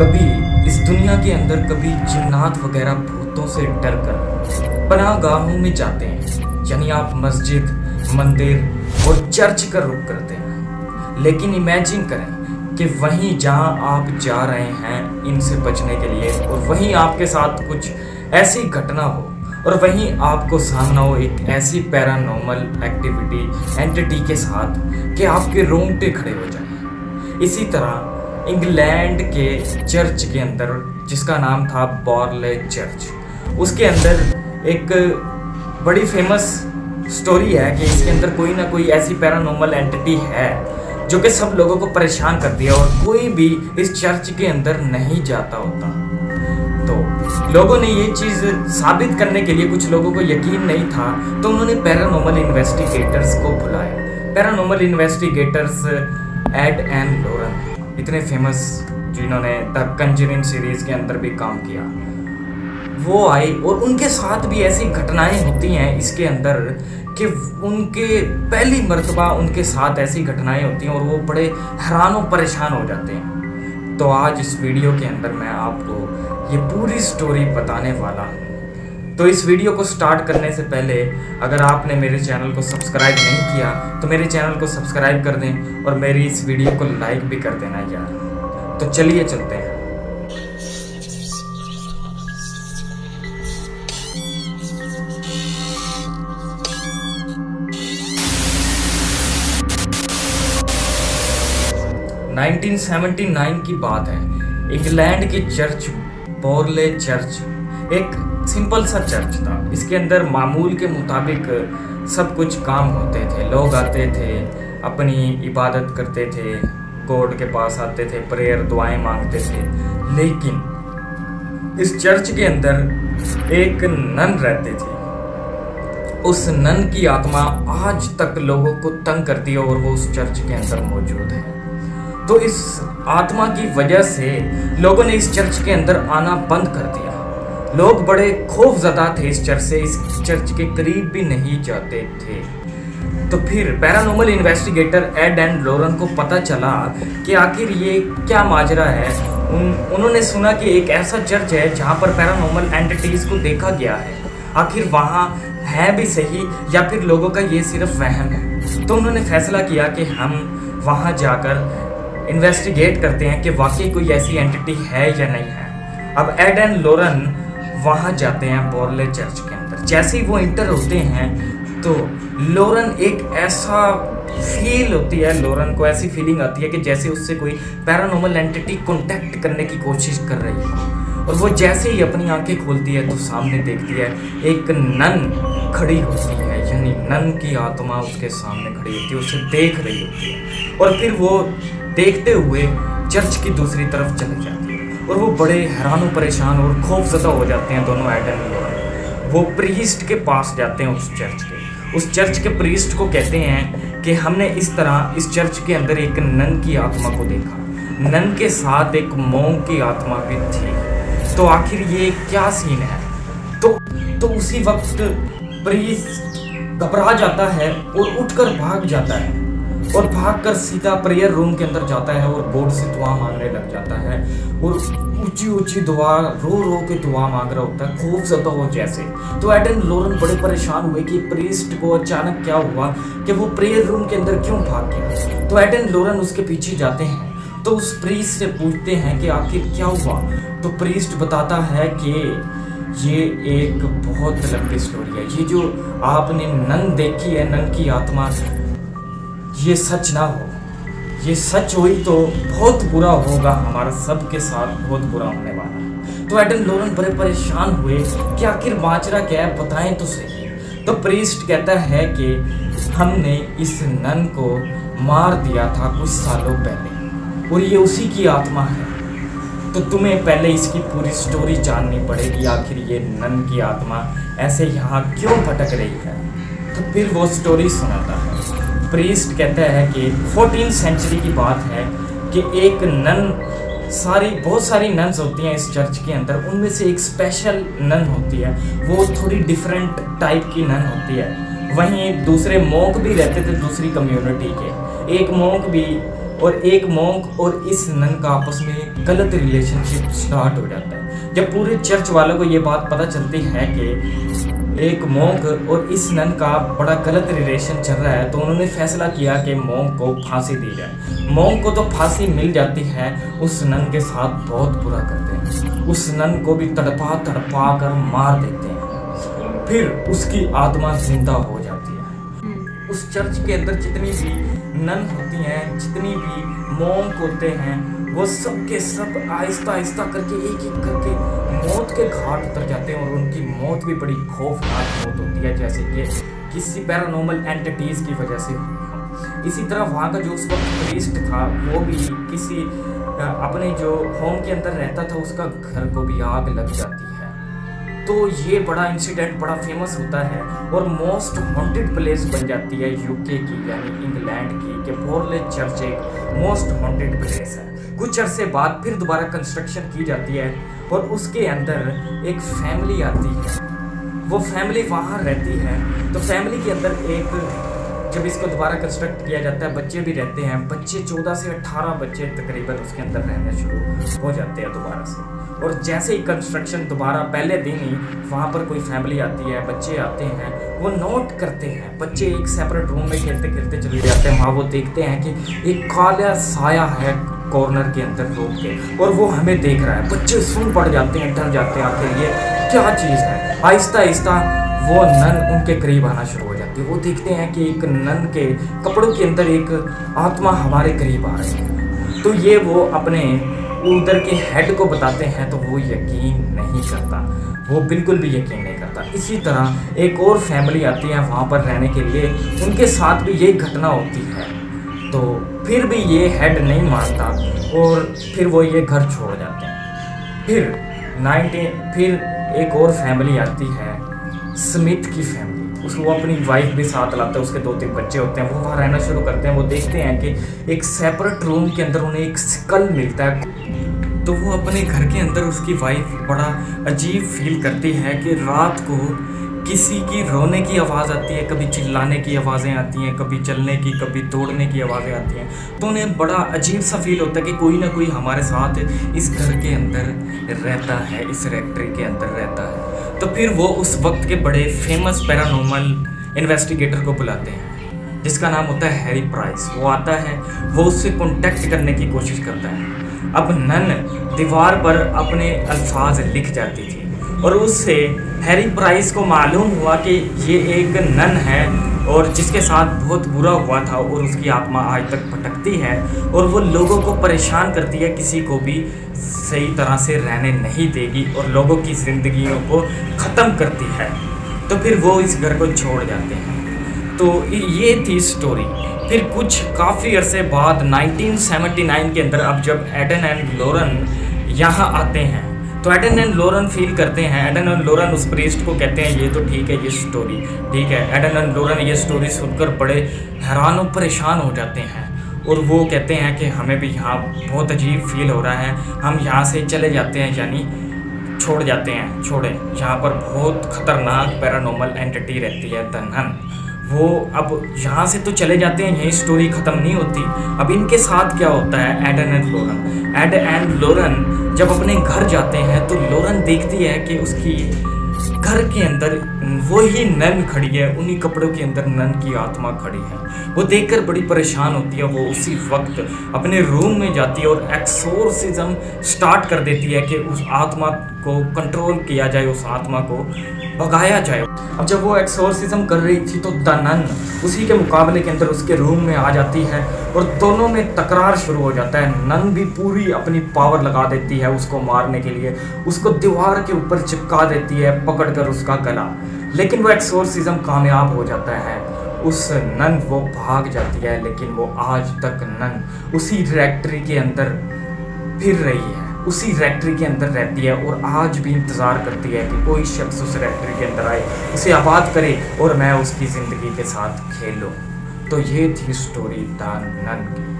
कभी इस दुनिया के अंदर कभी जिन्नात वगैरह भूतों से डर कर पनाहगाहों में जाते हैं, यानी आप मस्जिद, मंदिर और चर्च का रुख करते हैं। लेकिन इमेजिन करें कि वहीं जहां आप जा रहे हैं इनसे बचने के लिए, और वहीं आपके साथ कुछ ऐसी घटना हो और वहीं आपको सामना हो एक ऐसी पैरानॉर्मल एक्टिविटी एंटिटी के साथ कि आपके रोंगटे खड़े हो जाएं। इसी तरह इंग्लैंड के चर्च के अंदर, जिसका नाम था बॉर्ले चर्च, उसके अंदर एक बड़ी फेमस स्टोरी है कि इसके अंदर कोई ना कोई ऐसी पैरानॉर्मल एंटिटी है जो कि सब लोगों को परेशान कर दिया, और कोई भी इस चर्च के अंदर नहीं जाता होता। तो लोगों ने ये चीज़ साबित करने के लिए, कुछ लोगों को यकीन नहीं था, तो उन्होंने पैरानॉर्मल इन्वेस्टिगेटर्स को बुलाया। पैरानॉर्मल इन्वेस्टिगेटर्स एड एंड लोरन, इतने फेमस, जिन्होंने द कंजरिंग सीरीज के अंदर भी काम किया, वो आए और उनके साथ भी ऐसी घटनाएं होती हैं इसके अंदर कि उनके पहली मर्तबा उनके साथ ऐसी घटनाएं होती हैं और वो बड़े हैरान और परेशान हो जाते हैं। तो आज इस वीडियो के अंदर मैं आपको ये पूरी स्टोरी बताने वाला हूँ। तो इस वीडियो को स्टार्ट करने से पहले अगर आपने मेरे चैनल को सब्सक्राइब नहीं किया तो मेरे चैनल को सब्सक्राइब कर दें और मेरी इस वीडियो को लाइक भी कर देना यार। तो चलिए चलते हैं। नाइनटीन 1979 की बात है। इंग्लैंड की चर्च बॉर्ले चर्च एक सिंपल सा चर्च था। इसके अंदर मामूल के मुताबिक सब कुछ काम होते थे। लोग आते थे, अपनी इबादत करते थे, गॉड के पास आते थे, प्रेयर दुआएं मांगते थे। लेकिन इस चर्च के अंदर एक नन रहती थी। उस नन की आत्मा आज तक लोगों को तंग करती है और वो उस चर्च के अंदर मौजूद है। तो इस आत्मा की वजह से लोगों ने इस चर्च के अंदर आना बंद कर दिया। लोग बड़े खौफजदा थे इस चर्च से, इस चर्च के करीब भी नहीं जाते थे। तो फिर पैरानॉर्मल इन्वेस्टिगेटर एड एंड लोरन को पता चला कि आखिर ये क्या माजरा है। उन्होंने सुना कि एक ऐसा चर्च है जहाँ पर पैरानॉर्मल एंटिटीज को देखा गया है। आखिर वहाँ है भी सही या फिर लोगों का ये सिर्फ वहम है। तो उन्होंने फैसला किया कि हम वहाँ जाकर इन्वेस्टिगेट करते हैं कि वाकई कोई ऐसी एंटिटी है या नहीं है। अब एड एंड लोरन वहाँ जाते हैं बॉर्ले चर्च के अंदर। जैसे ही वो इंटर होते हैं तो लोरन एक ऐसा फील होती है, लोरन को ऐसी फीलिंग आती है कि जैसे उससे कोई पैरानॉर्मल एंटिटी कांटेक्ट करने की कोशिश कर रही है। और वो जैसे ही अपनी आंखें खोलती है तो सामने देखती है एक नन खड़ी होती है, यानी नन की आत्मा उसके सामने खड़ी होती है, उसे देख रही होती है। और फिर वो देखते हुए चर्च की दूसरी तरफ चले जाती है और वो बड़े हैरान और परेशान और खौफजदा हो जाते हैं दोनों एड एंड लोरन। वो प्रीस्ट के पास जाते हैं, उस चर्च के प्रीस्ट को कहते हैं कि हमने इस तरह इस चर्च के अंदर एक नन की आत्मा को देखा। नन के साथ एक मोंक की आत्मा भी थी। तो आखिर ये क्या सीन है? तो उसी वक्त प्रीस्ट घबरा जाता है और उठकर भाग जाता है और भागकर सीधा प्रेयर रूम के अंदर जाता है और गॉड से दुआ मांगने लग जाता है और ऊंची ऊंची दुआ, रो रो के दुआ मांग रहा होता है, खौफजदा हो जैसे। तो एड एंड लोरन बड़े परेशान हुए कि प्रीस्ट को अचानक क्या हुआ कि वो प्रेयर रूम के अंदर क्यों भाग गया। तो एड एंड लोरन उसके पीछे जाते हैं तो उस प्रीस्ट से पूछते हैं कि आखिर क्या हुआ। तो प्रीस्ट बताता है कि ये एक बहुत लंबी स्टोरी है। ये जो आपने नन देखी है, नन की आत्मा, ये सच ना हो। ये सच हुई तो बहुत बुरा होगा, हमारा सबके साथ बहुत बुरा होने वाला है। तो एड एंड लोरन बड़े परेशान हुए कि आखिर माजरा क्या है, बताएं तो सही। तो प्रीस्ट कहता है कि हमने इस नन को मार दिया था कुछ सालों पहले और ये उसी की आत्मा है। तो तुम्हें पहले इसकी पूरी स्टोरी जाननी पड़ेगी, आखिर ये नन की आत्मा ऐसे यहाँ क्यों भटक रही है। तो फिर वो स्टोरी सुनाता है। प्रीस्ट कहता है कि 14th सेंचुरी की बात है कि एक नन, बहुत सारी नन्स होती हैं इस चर्च के अंदर, उनमें से एक स्पेशल नन होती है, वो थोड़ी डिफरेंट टाइप की नन होती है। वहीं दूसरे मोंक भी रहते थे दूसरी कम्युनिटी के। एक मोंक भी और एक मॉन्क और इस नन का आपस में गलत रिलेशनशिप स्टार्ट हो जाता है। जब पूरे चर्च वालों को ये बात पता चलती है कि एक मॉन्क और इस नन का बड़ा गलत रिलेशन चल रहा है, तो उन्होंने फैसला किया कि मॉन्क को फांसी दी जाए। मॉन्क को तो फांसी मिल जाती है, उस नन के साथ बहुत बुरा करते हैं, उस नन को भी तड़पा तड़पा कर मार देते हैं। फिर उसकी आत्मा जिंदा हो जाती है। उस चर्च के अंदर जितनी भी नन होती हैं, जितनी भी मॉन्क होते हैं, वो सब के सब आहिस्ता आहिस्ता करके एक एक करके मौत के घाट उतर जाते हैं और उनकी मौत भी बड़ी खौफनाक मौत होती है, जैसे कि किसी पैरानॉर्मल एंटिटीज की वजह से हुई हो। इसी तरह वहाँ का जो उस वक्त प्रीस्ट था, वो भी किसी अपने जो होम के अंदर रहता था, उसका घर को भी आग लग जाती है। तो ये बड़ा इंसिडेंट बड़ा फेमस होता है और मोस्ट हॉन्टेड प्लेस बन जाती है यूके की, यानी इंग्लैंड की, कि बोरले चर्च एक मोस्ट हॉन्टेड प्लेस है। कुछ अरसे बाद फिर दोबारा कंस्ट्रक्शन की जाती है और उसके अंदर एक फैमिली आती है। वो फैमिली वहाँ रहती है, तो फैमिली के अंदर एक, जब इसको दोबारा कंस्ट्रक्ट किया जाता है, बच्चे भी रहते हैं। बच्चे 14 से 18 बच्चे तकरीबन उसके अंदर रहने शुरू हो जाते हैं दोबारा से। और जैसे ही कंस्ट्रक्शन दोबारा, पहले दिन ही वहाँ पर कोई फैमिली आती है, बच्चे आते हैं, वो नोट करते हैं। बच्चे एक सेपरेट रूम में खेलते खेलते चले जाते हैं। वहाँ वो देखते हैं कि एक काला साया है कॉर्नर के अंदर रोक के, और वो हमें देख रहा है। बच्चे सुन पड़ जाते हैं, डर जाते हैं, आखिर ये क्या चीज़ है। आहिस्ता आहिस्ता वो नन उनके करीब आना शुरू हो जाती है। वो देखते हैं कि एक नन के कपड़ों के अंदर एक आत्मा हमारे करीब आ रही है। तो ये वो अपने उधर के हेड को बताते हैं, तो वो यकीन नहीं करता, वो बिल्कुल भी यकीन नहीं करता। इसी तरह एक और फैमिली आती है वहाँ पर रहने के लिए, उनके साथ भी यही घटना होती है। तो फिर भी ये हेड नहीं मानता और फिर वो ये घर छोड़ जाते हैं। फिर एक और फैमिली आती है, स्मिथ की फैमिली। उसको अपनी वाइफ भी साथ लाता है, उसके 2-3 बच्चे होते हैं। वो वहाँ रहना शुरू करते हैं। वो देखते हैं कि एक सेपरेट रूम के अंदर उन्हें एक स्कल मिलता है। तो वो अपने घर के अंदर, उसकी वाइफ बड़ा अजीब फील करती है कि रात को किसी की रोने की आवाज़ आती है, कभी चिल्लाने की आवाज़ें आती हैं, कभी चलने की, कभी दौड़ने की आवाज़ें आती हैं। तो उन्हें बड़ा अजीब सा फील होता है कि कोई ना कोई हमारे साथ इस घर के अंदर रहता है, इस रेक्टरी के अंदर रहता है। तो फिर वो उस वक्त के बड़े फेमस पैरानॉर्मल इन्वेस्टिगेटर को बुलाते हैं, जिसका नाम होता है हैरी प्राइस। वो आता है, वो उससे कॉन्टेक्ट करने की कोशिश करता है। अब नन दीवार पर अपने अल्फाज लिख जाती थी और उससे हैरी प्राइस को मालूम हुआ कि ये एक नन है और जिसके साथ बहुत बुरा हुआ था, और उसकी आत्मा आज तक भटकती है और वो लोगों को परेशान करती है, किसी को भी सही तरह से रहने नहीं देगी और लोगों की ज़िंदगियों को ख़त्म करती है। तो फिर वो इस घर को छोड़ जाते हैं। तो ये थी स्टोरी। फिर कुछ काफ़ी अरसे बाद 1979 के अंदर, अब जब एडन एंड लॉरेन यहाँ आते हैं, तो एडन एंड लॉरेन फील करते हैं। एडन एंड लॉरेन उस प्रीस्ट को कहते हैं, ये तो ठीक है, ये स्टोरी ठीक है। एडन एंड लॉरेन ये स्टोरी सुनकर बड़े हैरान और परेशान हो जाते हैं और वो कहते हैं कि हमें भी यहाँ बहुत अजीब फील हो रहा है, हम यहाँ से चले जाते हैं, यानी छोड़ जाते हैं, छोड़ें। यहाँ पर बहुत ख़तरनाक पैरानॉर्मल एंटिटी रहती है, द नन। वो अब यहाँ से तो चले जाते हैं, यही स्टोरी ख़त्म नहीं होती। अब इनके साथ क्या होता है, Aiden and Lauren. Ed and Lauren जब अपने घर जाते हैं तो लॉरेन देखती है कि उसकी घर के अंदर वही नन खड़ी है, उन्हीं कपड़ों के अंदर नन की आत्मा खड़ी है। वो देखकर बड़ी परेशान होती है। वो उसी वक्त अपने रूम में जाती है और एक्सोर्सिज्म स्टार्ट कर देती है कि उस आत्मा को कंट्रोल किया जाए, उस आत्मा को भगाया जाए। अब जब वो एक्सोर्सिज्म कर रही थी तो द नन उसी के मुकाबले के अंदर उसके रूम में आ जाती है और दोनों में तकरार शुरू हो जाता है। नन भी पूरी अपनी पावर लगा देती है उसको मारने के लिए, उसको दीवार के ऊपर चिपका देती है पकड़कर उसका गला, लेकिन वो एक्सोर्सिज्म कामयाब हो जाता है। उस नन वो भाग जाती है, लेकिन वो आज तक नन उसी रेक्टरी के अंदर फिर रही है, उसी रेक्टरी के अंदर रहती है और आज भी इंतज़ार करती है कि कोई शख्स उस रेक्टरी के अंदर आए, उसे आबाद करे और मैं उसकी ज़िंदगी के साथ खेलूं। तो ये थी स्टोरी द नन की।